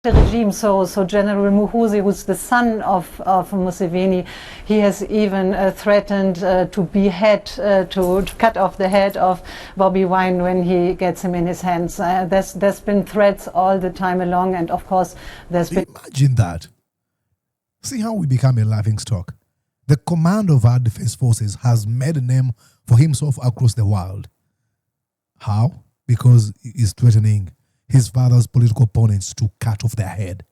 The regime, so General Muhoozi, who's the son of Museveni, he has even threatened to behead, to cut off the head of Bobi Wine when he gets him in his hands. There's been threats all the time along, and of course there's been... Imagine that. See how we become a laughingstock. The commander of our defense forces has made a name for himself across the world. How? Because he's threatening his father's political opponents to cut off their head.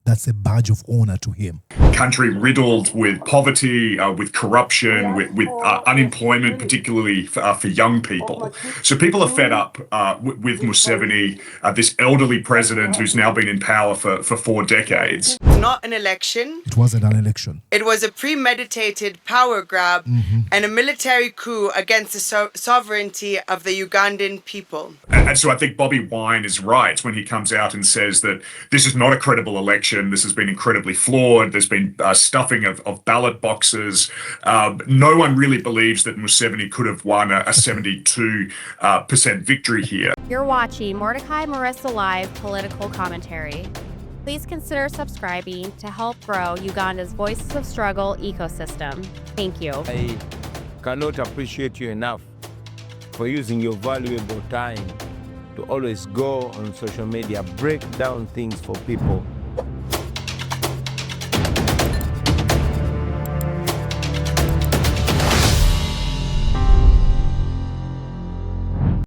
That's a badge of honor to him. Country riddled with poverty, with corruption, with unemployment, particularly for young people. So people are fed up with Museveni, this elderly president who's now been in power for 4 decades. Not an election. It wasn't an election. It was a premeditated power grab and a military coup against the sovereignty of the Ugandan people. And so I think Bobi Wine is right when he comes out and says that this is not a credible election. This has been incredibly flawed. There's been stuffing of ballot boxes. No one really believes that Museveni could have won a 72% victory here. You're watching Mordecai Marissa Live Political Commentary. Please consider subscribing to help grow Uganda's Voices of Struggle ecosystem. Thank you. I cannot appreciate you enough for using your valuable time to always go on social media, break down things for people.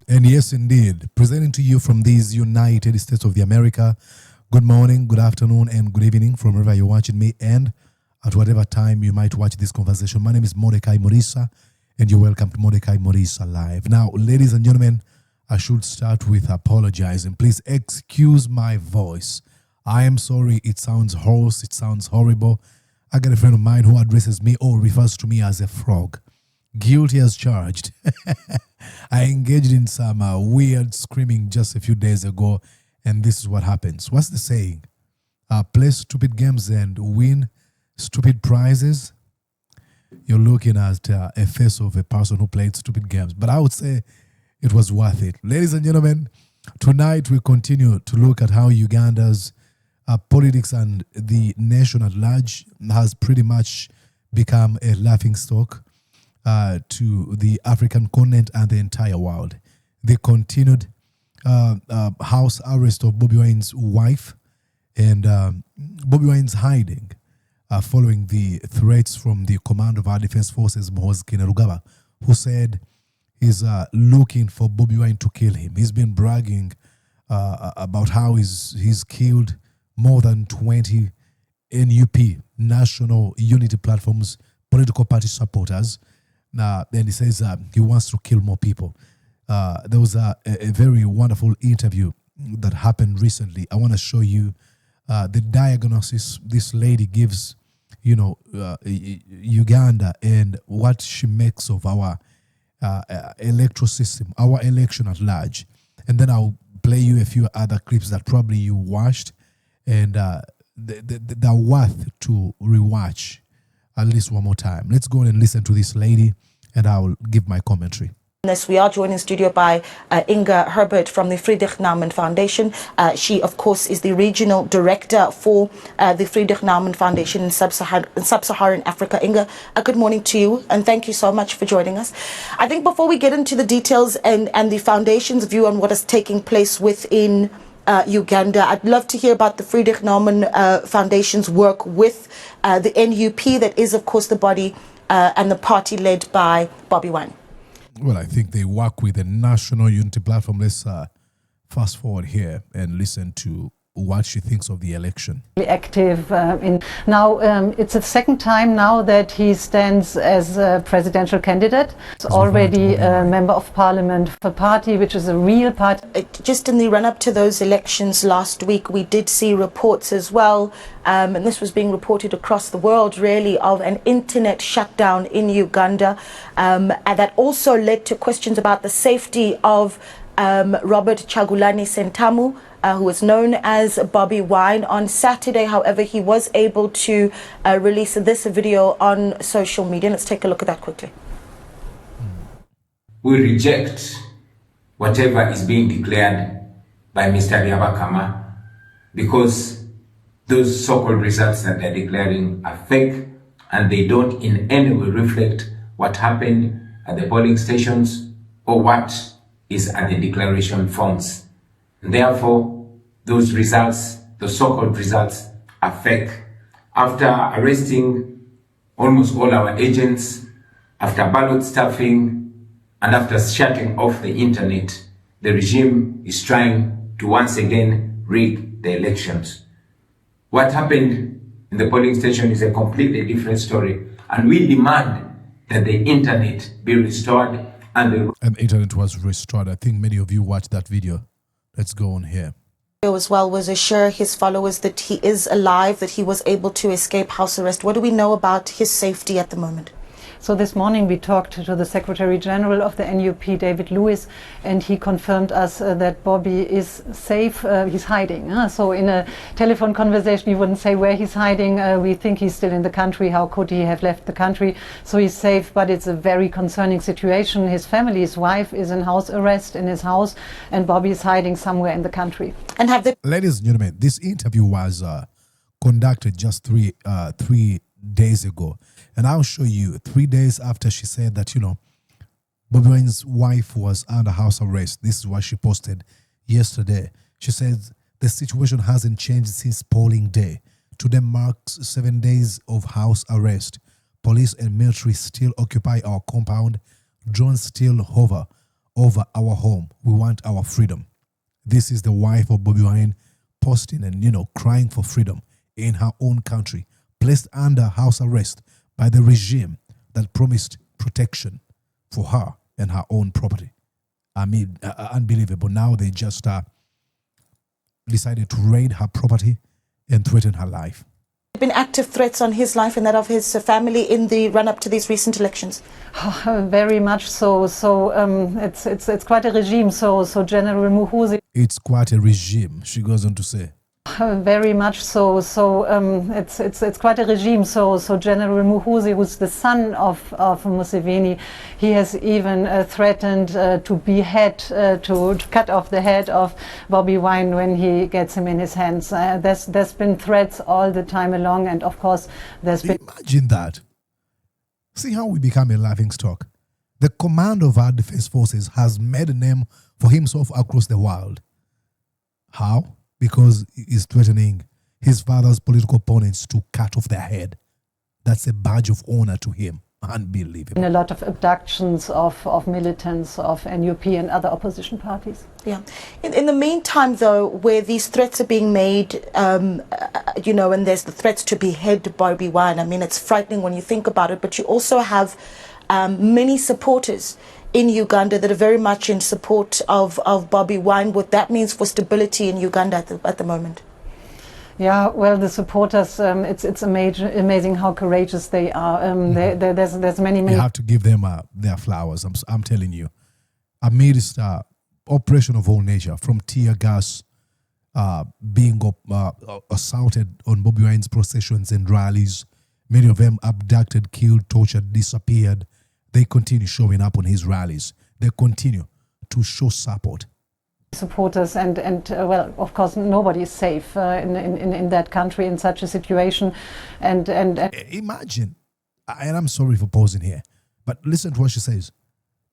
And yes, indeed, presenting to you from these United States of the America. Good morning, good afternoon, and good evening from wherever you're watching me and at whatever time you might watch this conversation. My name is Mordecai Marissa, and you're welcome to Mordecai Marissa Live. Now, ladies and gentlemen, I should start with apologizing. Please excuse my voice. I am sorry. It sounds hoarse. It sounds horrible. I got a friend of mine who addresses me or refers to me as a frog. Guilty as charged. I engaged in some weird screaming just a few days ago, and this is what happens. What's the saying? Play stupid games and win stupid prizes. You're looking at a face of a person who played stupid games, but I would say it was worth it. Ladies and gentlemen, tonight we continue to look at how Uganda's politics and the nation at large has pretty much become a laughingstock to the African continent and the entire world. The continued house arrest of Bobi Wine's wife and Bobi Wine's hiding following the threats from the commander of our defense forces, Muhoozi Kainerugaba, who said he's looking for Bobi Wine to kill him. He's been bragging about how he's killed more than 20 NUP, National Unity Platform's political party supporters. And he says he wants to kill more people. There was a very wonderful interview that happened recently. I want to show you the diagnosis this lady gives, Uganda, and what she makes of our electoral system, our election at large. And then I'll play you a few other clips that probably you watched and they're worth to rewatch at least one more time. Let's go and listen to this lady and I'll give my commentary. We are joined in studio by Inge Herbert from the Friedrich Naumann Foundation. She, of course, is the regional director for the Friedrich Naumann Foundation in Sub-Saharan Africa. Inge, good morning to you, and thank you so much for joining us. I think before we get into the details and the foundation's view on what is taking place within Uganda, I'd love to hear about the Friedrich Naumann Foundation's work with the NUP, that is, of course, the body and the party led by Bobi Wine. Well, I think they work with the National Unity Platform. Let's fast forward here and listen to what she thinks of the election. Active it's the second time now that he stands as a presidential candidate. He's already a member of parliament for party, which is a real party. Just in the run-up to those elections last week, we did see reports as well, and this was being reported across the world really, of an internet shutdown in Uganda, and that also led to questions about the safety of Robert Kyagulanyi Ssentamu, who is known as Bobi Wine. On Saturday, however, he was able to release this video on social media. Let's take a look at that quickly. We reject whatever is being declared by Mr. Byabakama, because those so-called results that they're declaring are fake, and they don't in any way reflect what happened at the polling stations or what is at the declaration forms. And therefore, those results, the so-called results, are fake. After arresting almost all our agents, after ballot stuffing, and after shutting off the internet, the regime is trying to once again rig the elections. What happened in the polling station is a completely different story, and we demand that the internet be restored and the internet was restored. I think many of you watched that video. Let's go on here. As well was assure his followers that he is alive, that he was able to escape house arrest. What do we know about his safety at the moment? So this morning we talked to the Secretary General of the NUP, David Lewis, and he confirmed us that Bobi is safe. He's hiding. So in a telephone conversation, we wouldn't say where he's hiding. We think he's still in the country. How could he have left the country? So he's safe, but it's a very concerning situation. His family, his wife, is in house arrest in his house, and Bobi is hiding somewhere in the country. And have the Ladies and gentlemen, this interview was conducted just three days ago. And I'll show you 3 days after she said that, Bobi Wine's wife was under house arrest. This is what she posted yesterday. She says the situation hasn't changed since polling day. Today marks 7 days of house arrest. Police and military still occupy our compound. Drones still hover over our home. We want our freedom. This is the wife of Bobi Wine posting and, crying for freedom in her own country, placed under house arrest by the regime that promised protection for her and her own property. I mean, unbelievable. Now they just decided to raid her property and threaten her life. There have been active threats on his life and that of his family in the run-up to these recent elections. Very much so. So it's quite a regime. So General Muhoozi. It's quite a regime, she goes on to say. Very much so. So it's quite a regime. So General Muhoozi, who's the son of Museveni, he has even threatened to behead, to cut off the head of Bobi Wine when he gets him in his hands. There's been threats all the time along, and of course there's been. Imagine that. See how we become a laughingstock. The commander of our defense forces has made a name for himself across the world. How? Because he's threatening his father's political opponents to cut off their head. That's a badge of honor to him. Unbelievable. In a lot of abductions of militants of NUP and other opposition parties. Yeah. In the meantime, though, where these threats are being made, and there's the threats to behead Bobi Wine, I mean, it's frightening when you think about it, but you also have many supporters in Uganda that are very much in support of Bobi Wine. What that means for stability in Uganda at the moment. Yeah, well, the supporters, it's amazing how courageous they are. There's many. You have to give them their flowers. I'm telling you, amidst operation of all nature, from tear gas, being assaulted on Bobi Wine's processions and rallies, many of them abducted, killed, tortured, disappeared. They continue showing up on his rallies. They continue to show support. Supporters and well, of course, nobody is safe in that country in such a situation. And imagine, and I'm sorry for pausing here, but listen to what she says.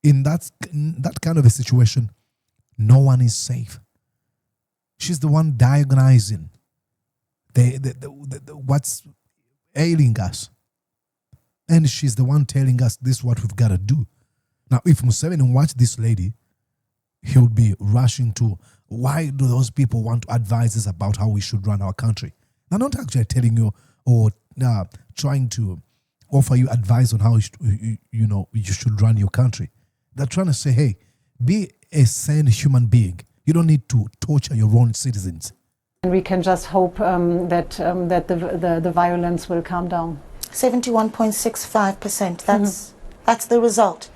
In that kind of a situation, no one is safe. She's the one diagnosing what's ailing us. And she's the one telling us this is what we've got to do. Now, if Museveni watched this lady, he would be rushing to, why do those people want to advise us about how we should run our country? They're not actually telling you or trying to offer you advice on how you should run your country. They're trying to say, hey, be a sane human being. You don't need to torture your own citizens. And we can just hope that the violence will calm down. 71.65%. That's the result.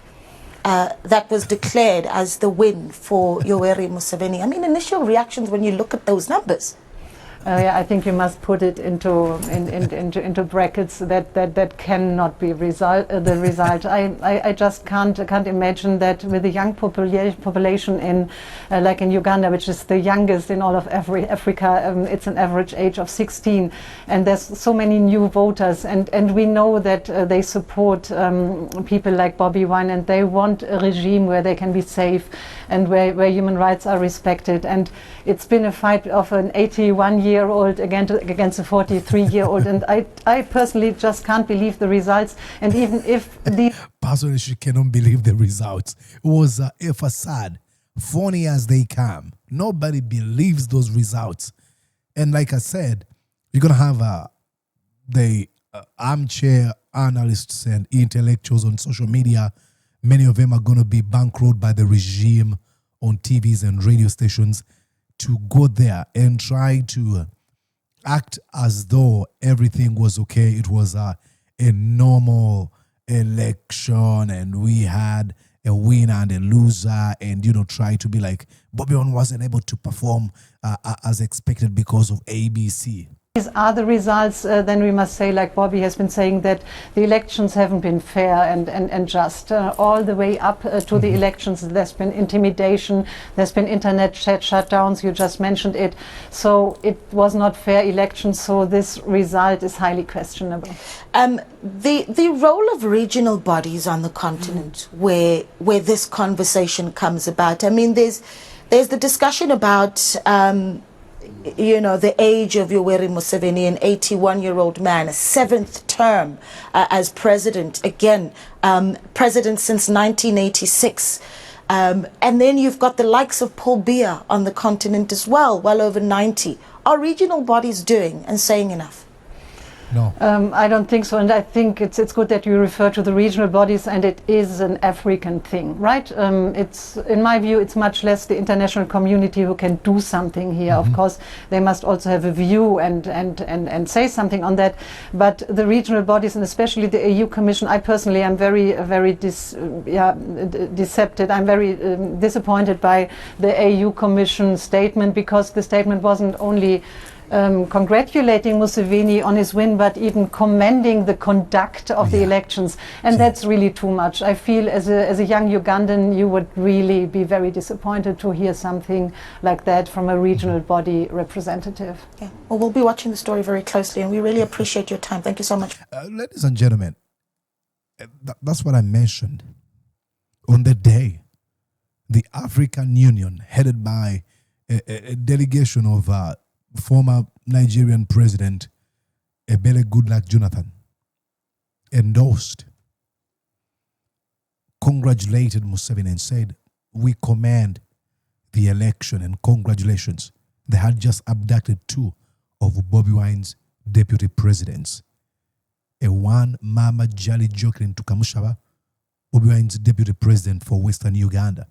That was declared as the win for Yoweri Museveni. I mean, initial reactions when you look at those numbers. I think we must put it into brackets that cannot be the result. I just can't imagine that with a young population in like in Uganda, which is the youngest in all of Africa. It's an average age of 16, and there's so many new voters, and we know that they support people like Bobi Wine, and they want a regime where they can be safe and where human rights are respected. And it's been a fight of an 81-year-old against a 43-year-old, and I personally just can't believe the results. And even if the Personally, she cannot believe the results. It was a facade, funny as they come. Nobody believes those results. And like I said, you're going to have the armchair analysts and intellectuals on social media. Many of them are going to be bankrolled by the regime on TVs and radio stations to go there and try to act as though everything was okay. It was a normal election and we had a winner and a loser, and try to be like Bobi Wine wasn't able to perform as expected because of ABC. These are the results, then we must say, like Bobi has been saying, that the elections haven't been fair and just. All the way up to the elections, there's been intimidation, there's been internet shutdowns, you just mentioned it. So it was not fair elections, so this result is highly questionable. The role of regional bodies on the continent where this conversation comes about, I mean, there's the discussion about the age of Yoweri Museveni, an 81-year-old man, a 7th term as president, again, president since 1986. And then you've got the likes of Paul Biya on the continent as well over 90. Are regional bodies doing and saying enough? No. I don't think so, and I think it's good that you refer to the regional bodies, and it is an African thing, right? It's, in my view, it's much less the international community who can do something here. Of course, they must also have a view and say something on that. But the regional bodies, and especially the EU Commission, I personally am very decepted. I'm very disappointed by the EU Commission statement, because the statement wasn't only congratulating Museveni on his win, but even commending the conduct of the elections, and that's really too much. I feel as a young Ugandan, you would really be very disappointed to hear something like that from a regional body representative. Yeah. Well, we'll be watching the story very closely, and we really appreciate your time. Thank you so much. Ladies and gentlemen, that's what I mentioned. On the day, the African Union, headed by a delegation of former Nigerian President Ebele Goodluck Jonathan, endorsed, congratulated Museveni and said, we commend the election and congratulations. They had just abducted 2 of Bobi Wine's deputy presidents. One, Mama Jali Jocelyn Tukamushaba, Bobi Wine's deputy president for Western Uganda,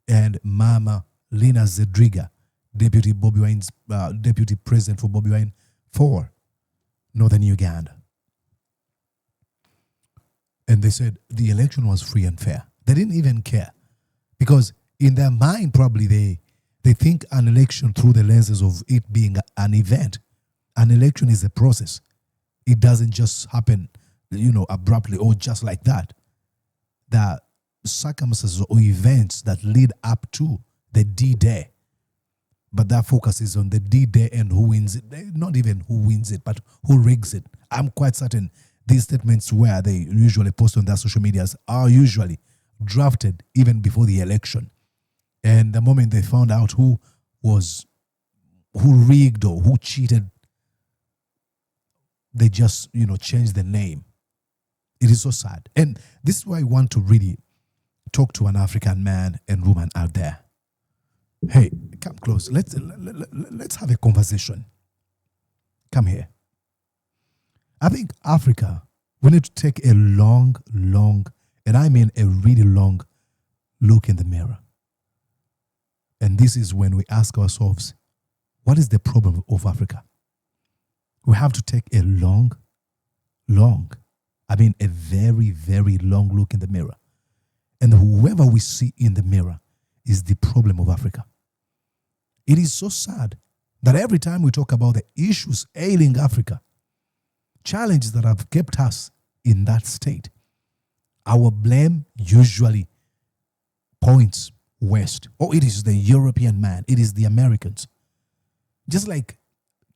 and Mama Lina Zedriga, deputy president for Bobi Wine for Northern Uganda. And they said the election was free and fair. They didn't even care, because in their mind probably they think an election through the lenses of it being an event. An election is a process. It doesn't just happen, abruptly or just like that. There are circumstances or events that lead up to the D-Day. But that focus is on the D-Day and who wins it. Not even who wins it, but who rigs it. I'm quite certain these statements where they usually post on their social medias are usually drafted even before the election. And the moment they found out who rigged or who cheated, they just, changed the name. It is so sad. And this is why I want to really talk to an African man and woman out there. Hey, come close. Let's have a conversation. Come here. I think Africa, we need to take a long, and I mean a really long look in the mirror. And this is when we ask ourselves, what is the problem of Africa? We have to take a a very, very long look in the mirror. And whoever we see in the mirror is the problem of Africa. It is so sad that every time we talk about the issues ailing Africa, challenges that have kept us in that state, our blame usually points west. Oh, it is the European man. It is the Americans. Just like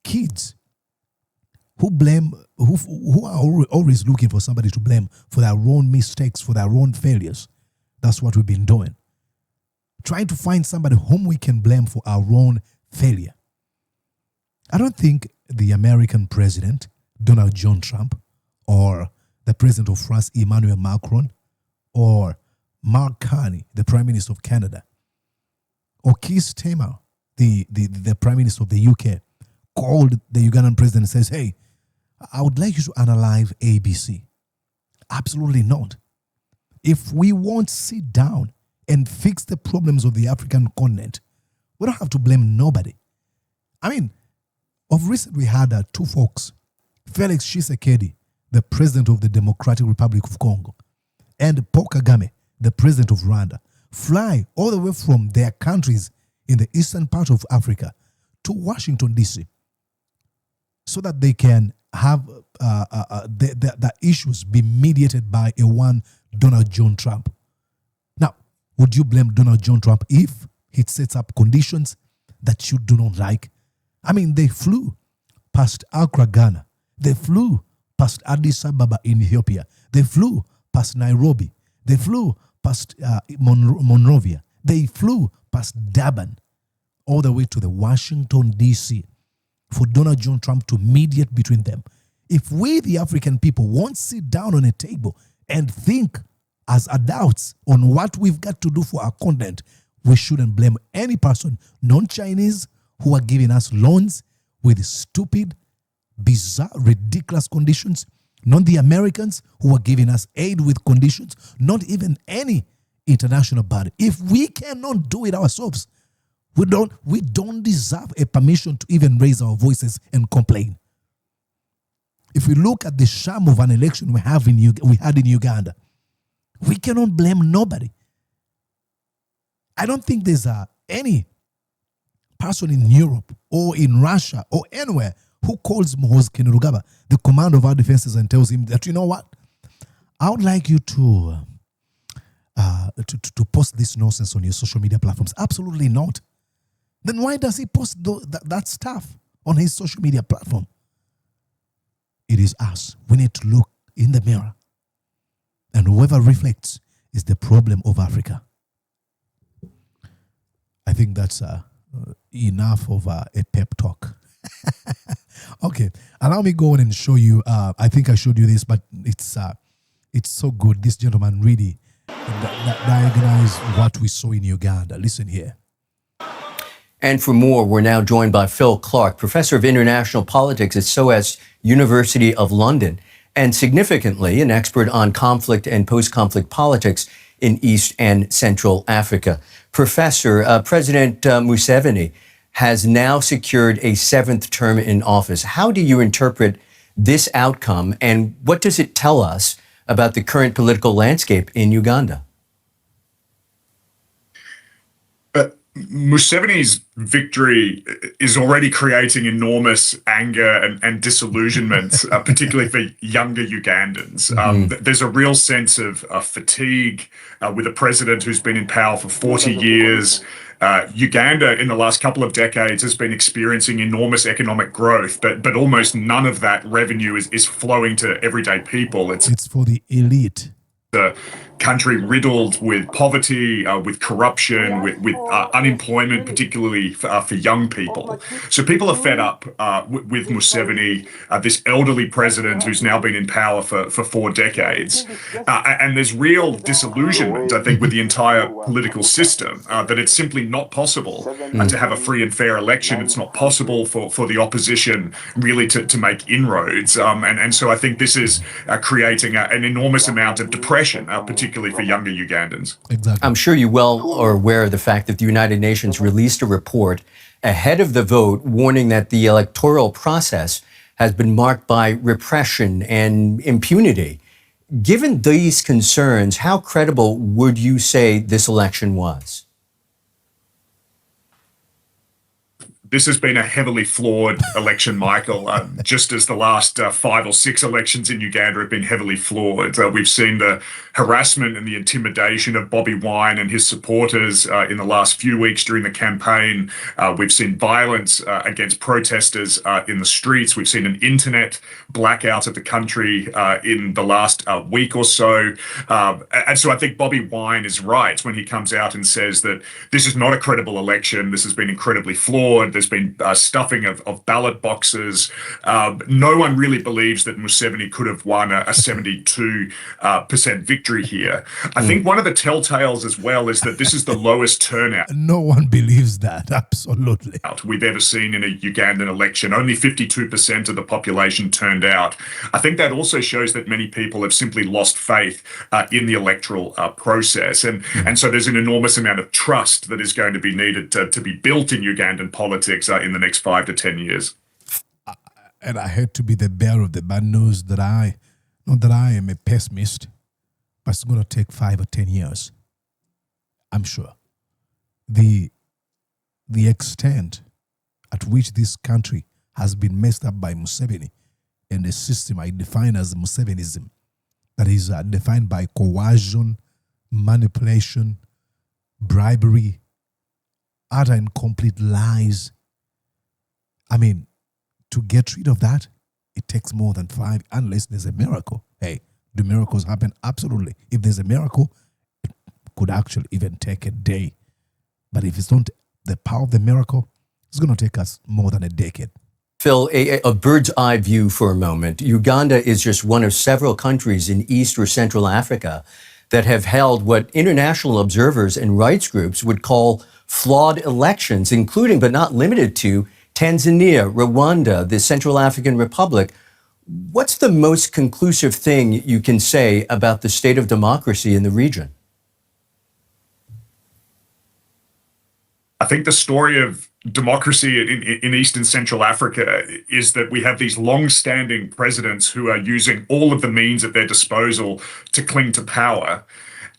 kids who blame, who are always looking for somebody to blame for their own mistakes, for their own failures. That's what we've been doing. Trying to find somebody whom we can blame for our own failure. I don't think the American president, Donald John Trump, or the president of France, Emmanuel Macron, or Mark Carney, the Prime Minister of Canada, or Keir Starmer, the Prime Minister of the UK, called the Ugandan president and says, hey, I would like you to analyze ABC. Absolutely not. If we won't sit down and fix the problems of the African continent, we don't have to blame nobody. I mean, of recent we had two folks, Felix Tshisekedi, the president of the Democratic Republic of Congo, and Paul Kagame, the president of Rwanda, fly all the way from their countries in the eastern part of Africa to Washington, D.C., so that they can have the issues be mediated by a one Donald John Trump. Now, would you blame Donald John Trump if he sets up conditions that you do not like? I mean, they flew past Accra, Ghana. They flew past Addis Ababa in Ethiopia. They flew past Nairobi. They flew past Monrovia. They flew past Durban all the way to the Washington, D.C. for Donald John Trump to mediate between them. If we, the African people, won't sit down on a table and think as adults on what we've got to do for our continent, we shouldn't blame any person, non-Chinese, who are giving us loans with stupid, bizarre, ridiculous conditions, not the Americans who are giving us aid with conditions, not even any international body. If we cannot do it ourselves, we don't deserve a permission to even raise our voices and complain. If we look at the sham of an election we had in Uganda, we cannot blame nobody. I don't think there's any person in Europe or in Russia or anywhere who calls Muhoozi Kainerugaba, the commander of our defenses, and tells him that, you know what, I would like you to post this nonsense on your social media platforms. Absolutely not. Then why does he post that stuff on his social media platform? It is us. We need to look in the mirror. And whoever reflects is the problem of Africa. I think that's enough of a pep talk. Okay, allow me go on and show you. I think I showed you this, but it's so good. This gentleman really diagnosed what we saw in Uganda. Listen here. And for more, we're now joined by Phil Clark, professor of international politics at SOAS University of London, and significantly an expert on conflict and post-conflict politics in East and Central Africa. Professor, President Museveni has now secured a 7th term in office. How do you interpret this outcome, and what does it tell us about the current political landscape in Uganda? Museveni's victory is already creating enormous anger and disillusionment, particularly for younger Ugandans. There's a real sense of fatigue with a president who's been in power for 40 years. Uganda, in the last couple of decades, has been experiencing enormous economic growth, but almost none of that revenue is flowing to everyday people. It's for the elite. The country riddled with poverty, with corruption, with unemployment, particularly for young people. So people are fed up with Museveni, this elderly president who's now been in power for 4 decades. And there's real disillusionment, I think, with the entire political system, that it's simply not possible to have a free and fair election. It's not possible for the opposition really to make inroads. And so I think this is creating an enormous amount of depression, particularly for younger Ugandans. Exactly. I'm sure you well are aware of the fact that the United Nations released a report ahead of the vote warning that the electoral process has been marked by repression and impunity. Given these concerns, how credible would you say this election was? This has been a heavily flawed election, Michael, just as the last 5 or 6 elections in Uganda have been heavily flawed. We've seen the harassment and the intimidation of Bobi Wine and his supporters in the last few weeks during the campaign. We've seen violence against protesters in the streets. We've seen an internet blackout of the country in the last week or so. And so I think Bobi Wine is right when he comes out and says that this is not a credible election. This has been incredibly flawed. There's been stuffing of ballot boxes. No one really believes that Museveni could have won a 72% victory here. I think one of the telltales as well is that this is the lowest turnout No one believes that, absolutely. we've ever seen in a Ugandan election. Only 52% of the population turned out. I think that also shows that many people have simply lost faith in the electoral process. And so there's an enormous amount of trust that is going to be needed to be built in Ugandan politics in the next 5 to 10 years. And I hate to be the bearer of the bad news that not that I am a pessimist, but it's going to take 5 or 10 years. I'm sure. The extent at which this country has been messed up by Museveni and the system I define as Musevenism, that is defined by coercion, manipulation, bribery, utter and complete lies. I mean, to get rid of that, it takes more than 5, unless there's a miracle. Hey, do miracles happen? Absolutely. If there's a miracle, it could actually even take a day. But if it's not the power of the miracle, it's going to take us more than a decade. Phil, a bird's eye view for a moment. Uganda is just one of several countries in East or Central Africa that have held what international observers and rights groups would call flawed elections, including but not limited to Tanzania, Rwanda, the Central African Republic. What's the most conclusive thing you can say about the state of democracy in the region? I think the story of democracy in East and Central Africa is that we have these long-standing presidents who are using all of the means at their disposal to cling to power.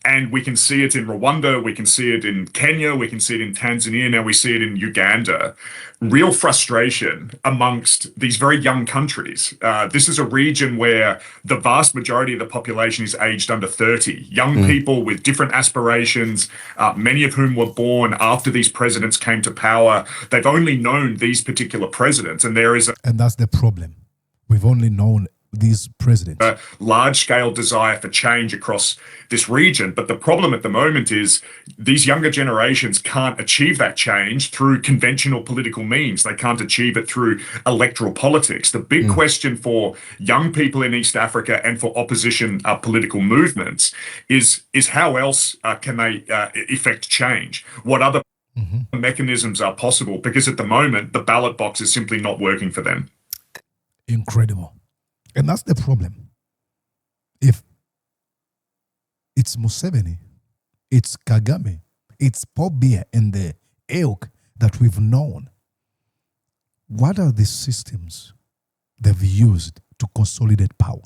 And we can see it in Rwanda, we can see it in Kenya, we can see it in Tanzania, now we see it in Uganda. Real frustration amongst these very young countries. This is a region where the vast majority of the population is aged under 30. Young people with different aspirations, many of whom were born after these presidents came to power. They've only known these particular presidents, and there is And that's the problem. We've only known these presidents. A large-scale desire for change across this region. But the problem at the moment is these younger generations can't achieve that change through conventional political means. They can't achieve it through electoral politics. The big question for young people in East Africa and for opposition political movements is how else can they effect change? What other mechanisms are possible? Because at the moment, the ballot box is simply not working for them. Incredible. And that's the problem. If it's Museveni, it's Kagame, it's Paul Biya and the ilk that we've known, what are the systems they've used to consolidate power?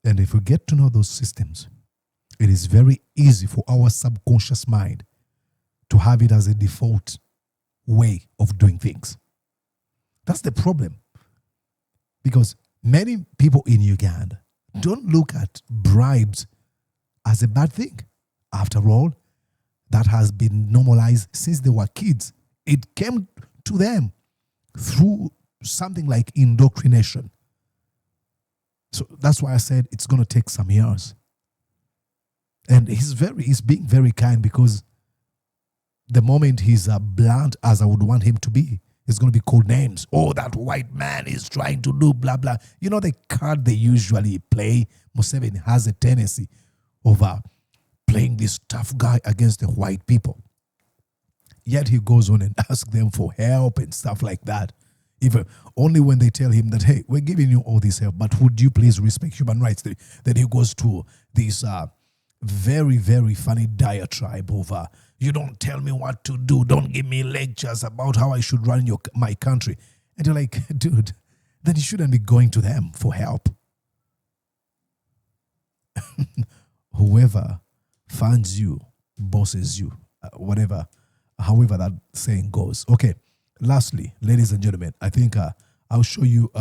And if we get to know those systems, it is very easy for our subconscious mind to have it as a default way of doing things. That's the problem. Because many people in Uganda don't look at bribes as a bad thing. After all, that has been normalized since they were kids. It came to them through something like indoctrination. So that's why I said it's going to take some years. And he's being very kind, because the moment he's blunt as I would want him to be, it's going to be called names. Oh, that white man is trying to do blah, blah. You know the card they usually play? Museveni has a tendency of playing this tough guy against the white people. Yet he goes on and asks them for help and stuff like that. Even only when they tell him that, hey, we're giving you all this help, but would you please respect human rights? Then he goes to this very, very funny diatribe of you don't tell me what to do. Don't give me lectures about how I should run my country. And you're like, dude, then you shouldn't be going to them for help. Whoever funds you, bosses you, whatever however that saying goes. Okay, lastly, ladies and gentlemen, I think I'll show you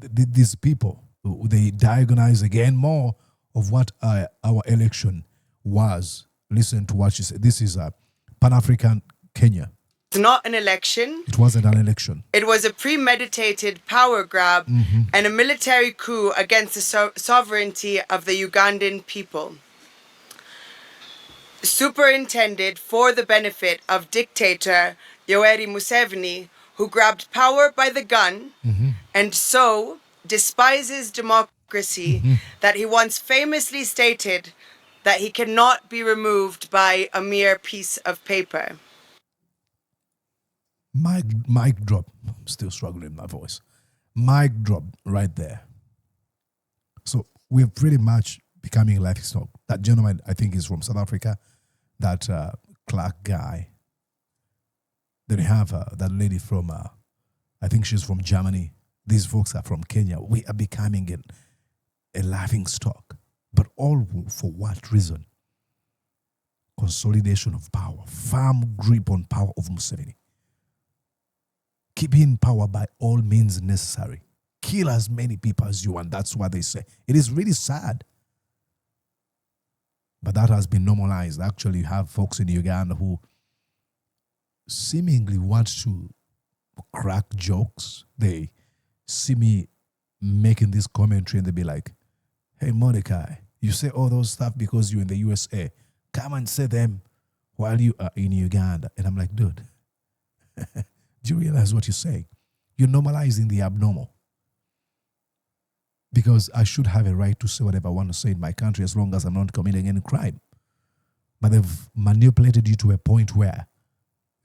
these people. They diagnose again more of what our election was. Listen to what she said. This is Pan-African Kenya. It's not an election. It wasn't an election. It was a premeditated power grab and a military coup against the sovereignty of the Ugandan people. Superintended for the benefit of dictator Yoweri Museveni, who grabbed power by the gun and so despises democracy that he once famously stated that he cannot be removed by a mere piece of paper. Mic drop. I'm still struggling with my voice. Mic drop right there. So we're pretty much becoming livestock. That gentleman, I think, is from South Africa. That Clark guy. Then we have that lady from, I think she's from Germany. These folks are from Kenya. We are becoming a laughing stock. But all for what reason? Consolidation of power. Firm grip on power of Museveni. Keep in power by all means necessary. Kill as many people as you want. That's what they say. It is really sad. But that has been normalized. Actually, you have folks in Uganda who seemingly want to crack jokes. They see me making this commentary and they be like, hey, Mordecai, you say all those stuff because you're in the USA. Come and say them while you are in Uganda. And I'm like, dude, do you realize what you're saying? You're normalizing the abnormal. Because I should have a right to say whatever I want to say in my country as long as I'm not committing any crime. But they've manipulated you to a point where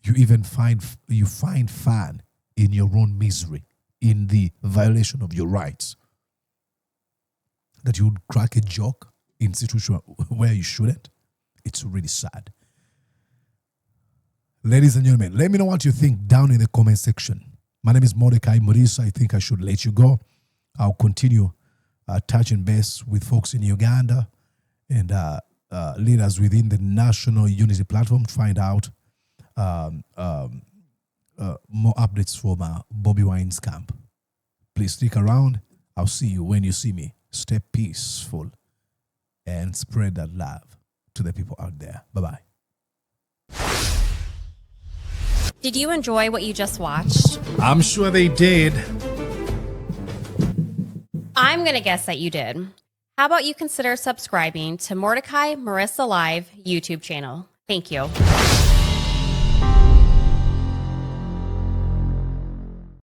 you even find fun in your own misery, in the violation of your rights. That you would crack a joke in a situation where you shouldn't. It's really sad. Ladies and gentlemen, let me know what you think down in the comment section. My name is Mordecai Maurice. I think I should let you go. I'll continue touching base with folks in Uganda and leaders within the National Unity Platform to find out more updates from Bobi Wine's camp. Please stick around. I'll see you when you see me. Stay peaceful and spread that love to the people out there. Bye-bye. Did you enjoy what you just watched? I'm sure they did. I'm going to guess that you did. How about you consider subscribing to Mordecai Marissa Live YouTube channel? Thank you.